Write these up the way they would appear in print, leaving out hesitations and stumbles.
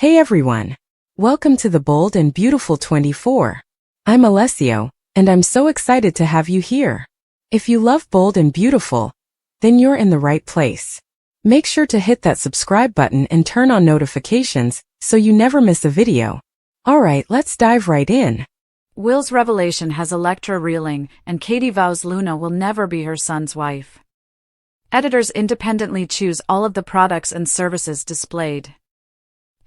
Hey everyone! Welcome to the Bold and Beautiful 24. I'm Alessio, and I'm so excited to have you here. If you love Bold and Beautiful, then you're in the right place. Make sure to hit that subscribe button and turn on notifications so you never miss a video. Alright, let's dive right in. Will's revelation has Elektra reeling, and Katie vows Luna will never be her son's wife. Editors independently choose all of the products and services displayed.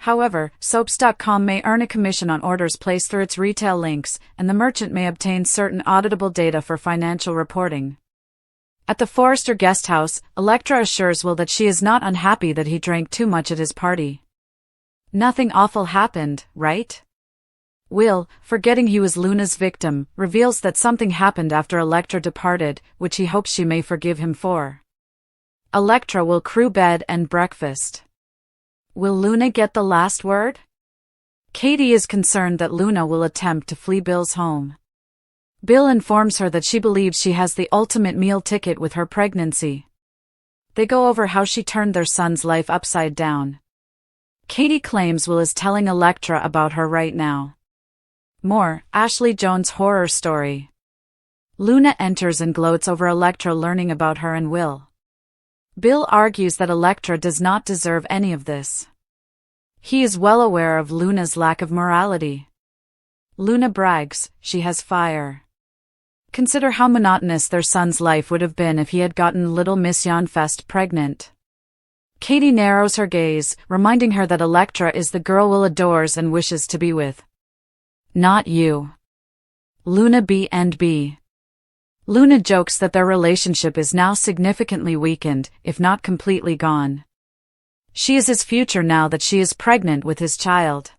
However, soaps.com may earn a commission on orders placed through its retail links, and the merchant may obtain certain auditable data for financial reporting. At the Forrester guest house, Elektra assures Will that she is not unhappy that he drank too much at his party. Nothing awful happened, right? Will, forgetting he was Luna's victim, reveals that something happened after Elektra departed, which he hopes she may forgive him for. Elektra will crew bed and breakfast. Will Luna get the last word? Katie is concerned that Luna will attempt to flee Bill's home. Bill informs her that she believes she has the ultimate meal ticket with her pregnancy. They go over how she turned their son's life upside down. Katie claims Will is telling Elektra about her right now. More, Ashley Jones' horror story. Luna enters and gloats over Elektra learning about her and Will. Bill argues that Elektra does not deserve any of this. He is well aware of Luna's lack of morality. Luna brags, she has fire. Consider how monotonous their son's life would have been if he had gotten little Miss Janfest pregnant. Katie narrows her gaze, reminding her that Elektra is the girl Will adores and wishes to be with. Not you. Luna B&B. Luna jokes that their relationship is now significantly weakened, if not completely gone. She is his future now that she is pregnant with his child.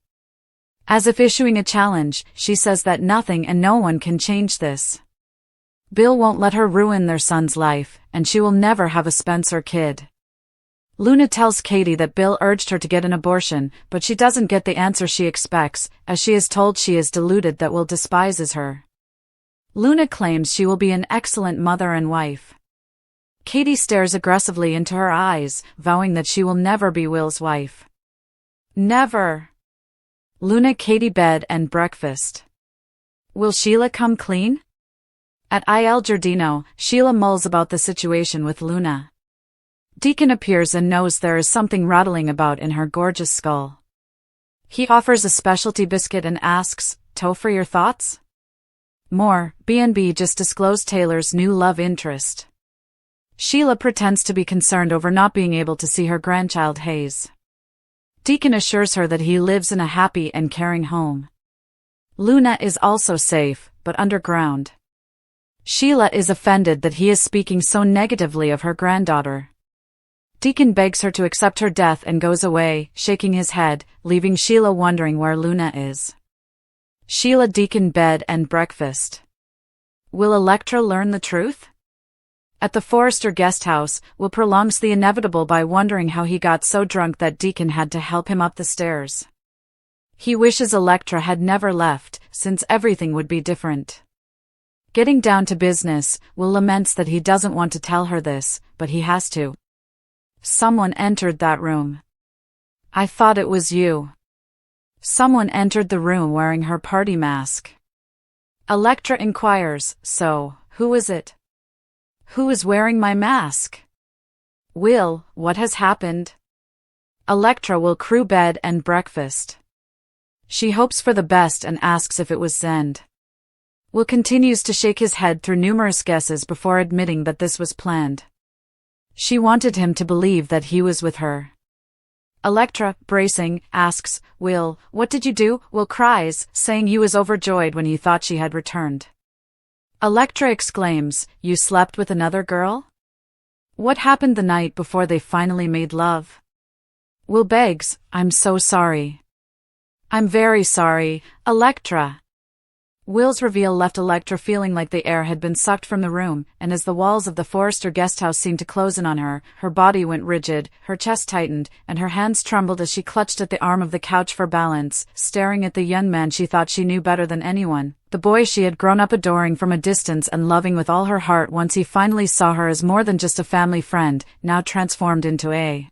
As if issuing a challenge, she says that nothing and no one can change this. Bill won't let her ruin their son's life, and she will never have a Spencer kid. Luna tells Katie that Bill urged her to get an abortion, but she doesn't get the answer she expects, as she is told she is deluded that Will despises her. Luna claims she will be an excellent mother and wife. Katie stares aggressively into her eyes, vowing that she will never be Will's wife. Never. Luna Katie bed and breakfast. Will Sheila come clean? At Il Giardino, Sheila mulls about the situation with Luna. Deacon appears and knows there is something rattling about in her gorgeous skull. He offers a specialty biscuit and asks, "Toe for your thoughts?" More, B&B just disclosed Taylor's new love interest. Sheila pretends to be concerned over not being able to see her grandchild Hayes. Deacon assures her that he lives in a happy and caring home. Luna is also safe, but underground. Sheila is offended that he is speaking so negatively of her granddaughter. Deacon begs her to accept her death and goes away, shaking his head, leaving Sheila wondering where Luna is. Sheila Deacon bed and breakfast. Will Elektra learn the truth? At the Forrester guest house, Will prolongs the inevitable by wondering how he got so drunk that Deacon had to help him up the stairs. He wishes Elektra had never left, since everything would be different. Getting down to business, Will laments that he doesn't want to tell her this, but he has to. Someone entered that room. I thought it was you. Someone entered the room wearing her party mask. Elektra inquires, so, who is it? Who is wearing my mask? Will, what has happened? Elektra will crew bed and breakfast. She hopes for the best and asks if it was Zend. Will continues to shake his head through numerous guesses before admitting that this was planned. She wanted him to believe that he was with her. Elektra, bracing, asks, Will, what did you do? Will cries, saying he was overjoyed when he thought she had returned. Elektra exclaims, you slept with another girl? What happened the night before they finally made love? Will begs, I'm so sorry. I'm very sorry, Elektra. Will's reveal left Elektra feeling like the air had been sucked from the room, and as the walls of the Forrester guesthouse seemed to close in on her, her body went rigid, her chest tightened, and her hands trembled as she clutched at the arm of the couch for balance, staring at the young man she thought she knew better than anyone, the boy she had grown up adoring from a distance and loving with all her heart once he finally saw her as more than just a family friend, now transformed into a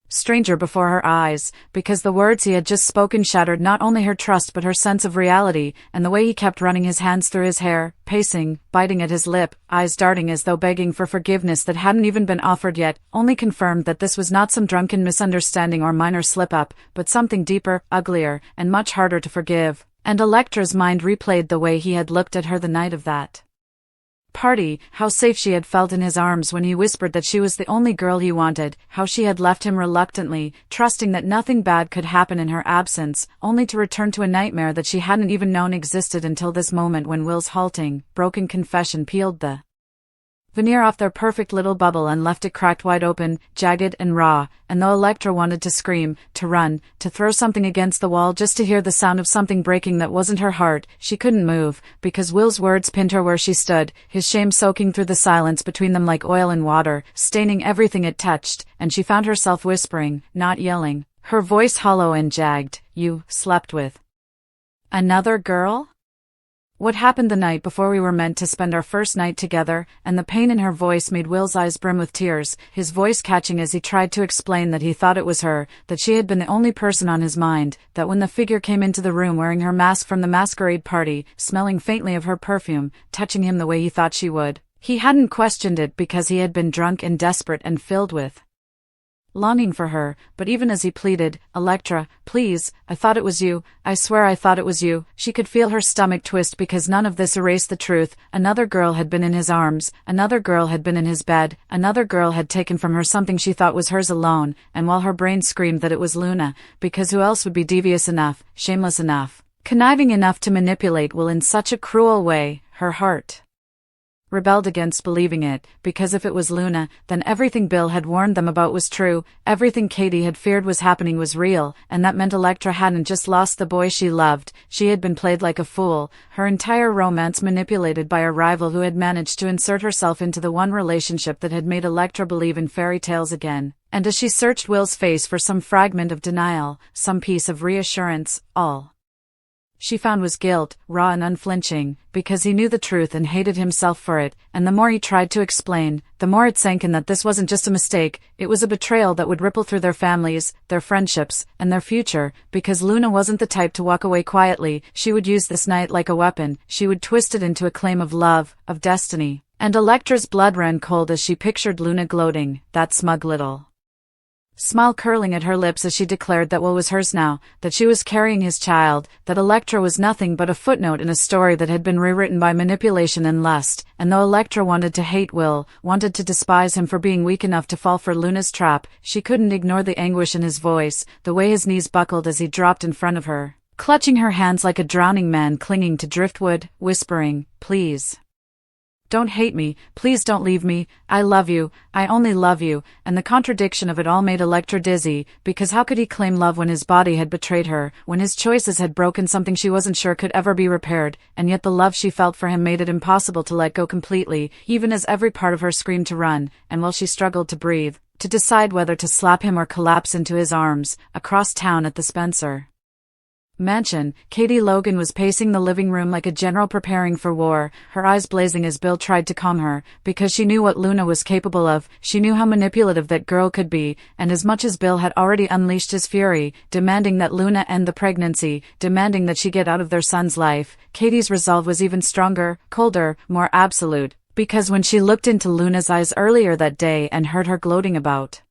stranger before her eyes, because the words he had just spoken shattered not only her trust but her sense of reality, and the way he kept running his hands through his hair, pacing, biting at his lip, eyes darting as though begging for forgiveness that hadn't even been offered yet, only confirmed that this was not some drunken misunderstanding or minor slip-up, but something deeper, uglier, and much harder to forgive. And Electra's mind replayed the way he had looked at her the night of that party, how safe she had felt in his arms when he whispered that she was the only girl he wanted, how she had left him reluctantly, trusting that nothing bad could happen in her absence, only to return to a nightmare that she hadn't even known existed until this moment when Will's halting, broken confession peeled the veneer off their perfect little bubble and left it cracked wide open, jagged and raw, and though Electra wanted to scream, to run, to throw something against the wall just to hear the sound of something breaking that wasn't her heart, she couldn't move, because Will's words pinned her where she stood, his shame soaking through the silence between them like oil and water, staining everything it touched, and she found herself whispering, not yelling, her voice hollow and jagged, "You slept with another girl? What happened the night before we were meant to spend our first night together?" And the pain in her voice made Will's eyes brim with tears, his voice catching as he tried to explain that he thought it was her, that she had been the only person on his mind, that when the figure came into the room wearing her mask from the masquerade party, smelling faintly of her perfume, touching him the way he thought she would, he hadn't questioned it because he had been drunk and desperate and filled with longing for her, but even as he pleaded, "Electra, please, I thought it was you, I swear I thought it was you," she could feel her stomach twist because none of this erased the truth. Another girl had been in his arms, another girl had been in his bed, another girl had taken from her something she thought was hers alone, and while her brain screamed that it was Luna, because who else would be devious enough, shameless enough, conniving enough to manipulate Will in such a cruel way, her heart rebelled against believing it, because if it was Luna, then everything Bill had warned them about was true, everything Katie had feared was happening was real, and that meant Electra hadn't just lost the boy she loved, she had been played like a fool, her entire romance manipulated by a rival who had managed to insert herself into the one relationship that had made Electra believe in fairy tales again. And as she searched Will's face for some fragment of denial, some piece of reassurance, all she found was guilt, raw and unflinching, because he knew the truth and hated himself for it, and the more he tried to explain, the more it sank in that this wasn't just a mistake, it was a betrayal that would ripple through their families, their friendships, and their future, because Luna wasn't the type to walk away quietly, she would use this night like a weapon, she would twist it into a claim of love, of destiny. And Electra's blood ran cold as she pictured Luna gloating, that smug little smile curling at her lips as she declared that Will was hers now, that she was carrying his child, that Electra was nothing but a footnote in a story that had been rewritten by manipulation and lust, and though Electra wanted to hate Will, wanted to despise him for being weak enough to fall for Luna's trap, she couldn't ignore the anguish in his voice, the way his knees buckled as he dropped in front of her, clutching her hands like a drowning man clinging to driftwood, whispering, "Please don't hate me, please don't leave me, I love you, I only love you," and the contradiction of it all made Electra dizzy, because how could he claim love when his body had betrayed her, when his choices had broken something she wasn't sure could ever be repaired, and yet the love she felt for him made it impossible to let go completely, even as every part of her screamed to run, and while she struggled to breathe, to decide whether to slap him or collapse into his arms, across town at the Spencer mansion, Katie Logan was pacing the living room like a general preparing for war, her eyes blazing as Bill tried to calm her, because she knew what Luna was capable of, she knew how manipulative that girl could be, and as much as Bill had already unleashed his fury, demanding that Luna end the pregnancy, demanding that she get out of their son's life, Katie's resolve was even stronger, colder, more absolute, because when she looked into Luna's eyes earlier that day and heard her gloating about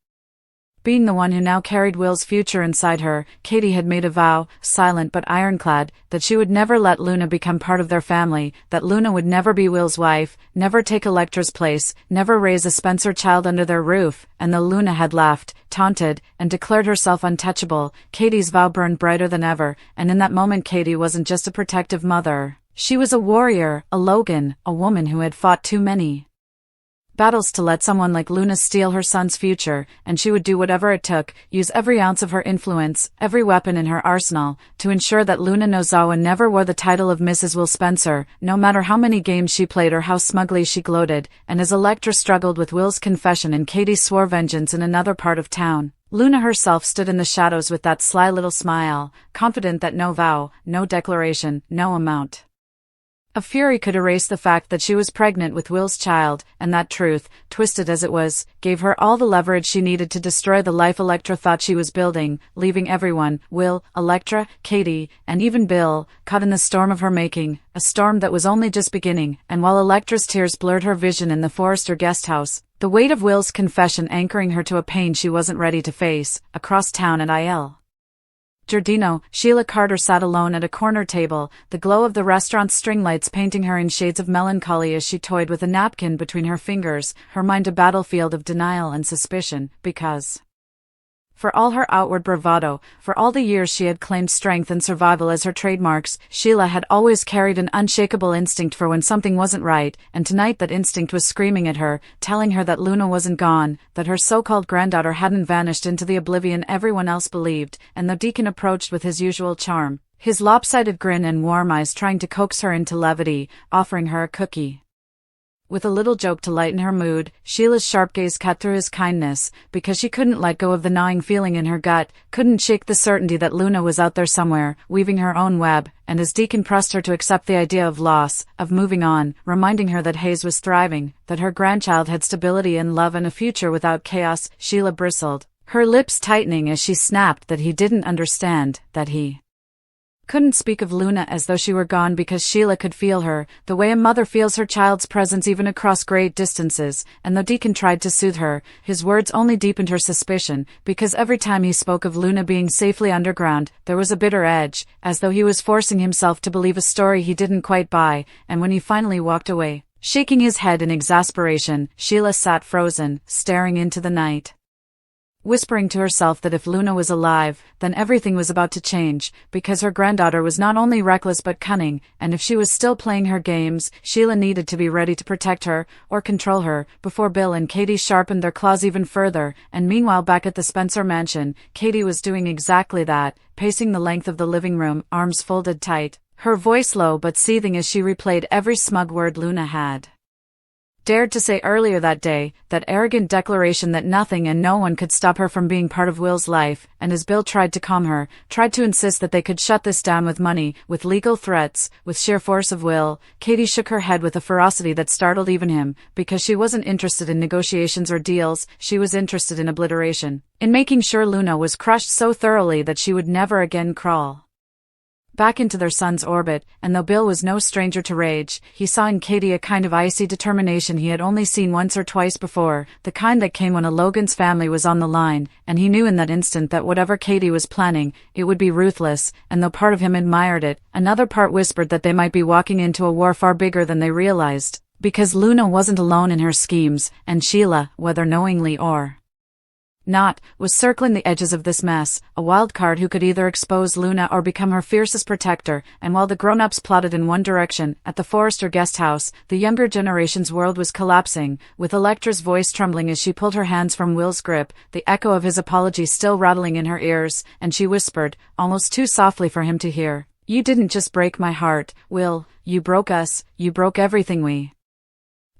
being the one who now carried Will's future inside her, Katie had made a vow, silent but ironclad, that she would never let Luna become part of their family, that Luna would never be Will's wife, never take Electra's place, never raise a Spencer child under their roof, and though Luna had laughed, taunted, and declared herself untouchable, Katie's vow burned brighter than ever, and in that moment Katie wasn't just a protective mother. She was a warrior, a Logan, a woman who had fought too many battles to let someone like Luna steal her son's future, and she would do whatever it took, use every ounce of her influence, every weapon in her arsenal, to ensure that Luna Nozawa never wore the title of Mrs. Will Spencer, no matter how many games she played or how smugly she gloated, and as Electra struggled with Will's confession and Katie swore vengeance in another part of town, Luna herself stood in the shadows with that sly little smile, confident that no vow, no declaration, no amount A fury could erase the fact that she was pregnant with Will's child, and that truth, twisted as it was, gave her all the leverage she needed to destroy the life Elektra thought she was building, leaving everyone, Will, Elektra, Katie, and even Bill, caught in the storm of her making, a storm that was only just beginning. And while Elektra's tears blurred her vision in the Forrester guest house, the weight of Will's confession anchoring her to a pain she wasn't ready to face, across town at Il Giardino, Sheila Carter sat alone at a corner table, the glow of the restaurant's string lights painting her in shades of melancholy as she toyed with a napkin between her fingers, her mind a battlefield of denial and suspicion, because for all her outward bravado, for all the years she had claimed strength and survival as her trademarks, Sheila had always carried an unshakable instinct for when something wasn't right, and tonight that instinct was screaming at her, telling her that Luna wasn't gone, that her so-called granddaughter hadn't vanished into the oblivion everyone else believed. And the Deacon approached with his usual charm, his lopsided grin and warm eyes trying to coax her into levity, offering her a cookie. With a little joke to lighten her mood, Sheila's sharp gaze cut through his kindness, because she couldn't let go of the gnawing feeling in her gut, couldn't shake the certainty that Luna was out there somewhere, weaving her own web. And as Deacon pressed her to accept the idea of loss, of moving on, reminding her that Hayes was thriving, that her grandchild had stability and love and a future without chaos, Sheila bristled, her lips tightening as she snapped that he didn't understand, that he couldn't speak of Luna as though she were gone, because Sheila could feel her, the way a mother feels her child's presence even across great distances. And though Deacon tried to soothe her, his words only deepened her suspicion, because every time he spoke of Luna being safely underground, there was a bitter edge, as though he was forcing himself to believe a story he didn't quite buy. And when he finally walked away, shaking his head in exasperation, Sheila sat frozen, staring into the night, whispering to herself that if Luna was alive, then everything was about to change, because her granddaughter was not only reckless but cunning, and if she was still playing her games, Sheila needed to be ready to protect her, or control her, before Bill and Katie sharpened their claws even further. And meanwhile back at the Spencer mansion, Katie was doing exactly that, pacing the length of the living room, arms folded tight, her voice low but seething as she replayed every smug word Luna had dared to say earlier that day, that arrogant declaration that nothing and no one could stop her from being part of Will's life. And as Bill tried to calm her, tried to insist that they could shut this down with money, with legal threats, with sheer force of will, Katie shook her head with a ferocity that startled even him, because she wasn't interested in negotiations or deals, she was interested in obliteration, in making sure Luna was crushed so thoroughly that she would never again crawl back into their son's orbit. And though Bill was no stranger to rage, he saw in Katie a kind of icy determination he had only seen once or twice before, the kind that came when a Logan's family was on the line, and he knew in that instant that whatever Katie was planning, it would be ruthless. And though part of him admired it, another part whispered that they might be walking into a war far bigger than they realized, because Luna wasn't alone in her schemes, and Sheila, whether knowingly or not, was circling the edges of this mess, a wild card who could either expose Luna or become her fiercest protector. And while the grown-ups plotted in one direction, at the Forrester guest house, the younger generation's world was collapsing, with Elektra's voice trembling as she pulled her hands from Will's grip, the echo of his apology still rattling in her ears, and she whispered, almost too softly for him to hear, "You didn't just break my heart, Will, you broke us, you broke everything we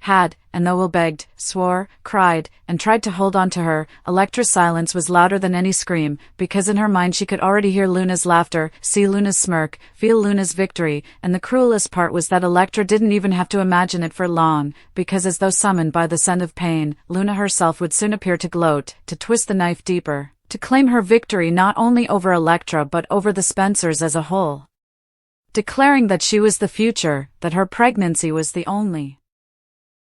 had." And though Will begged, swore, cried, and tried to hold on to her, Elektra's silence was louder than any scream, because in her mind she could already hear Luna's laughter, see Luna's smirk, feel Luna's victory. And the cruelest part was that Elektra didn't even have to imagine it for long, because as though summoned by the scent of pain, Luna herself would soon appear to gloat, to twist the knife deeper, to claim her victory not only over Elektra but over the Spencers as a whole, declaring that she was the future, that her pregnancy was the only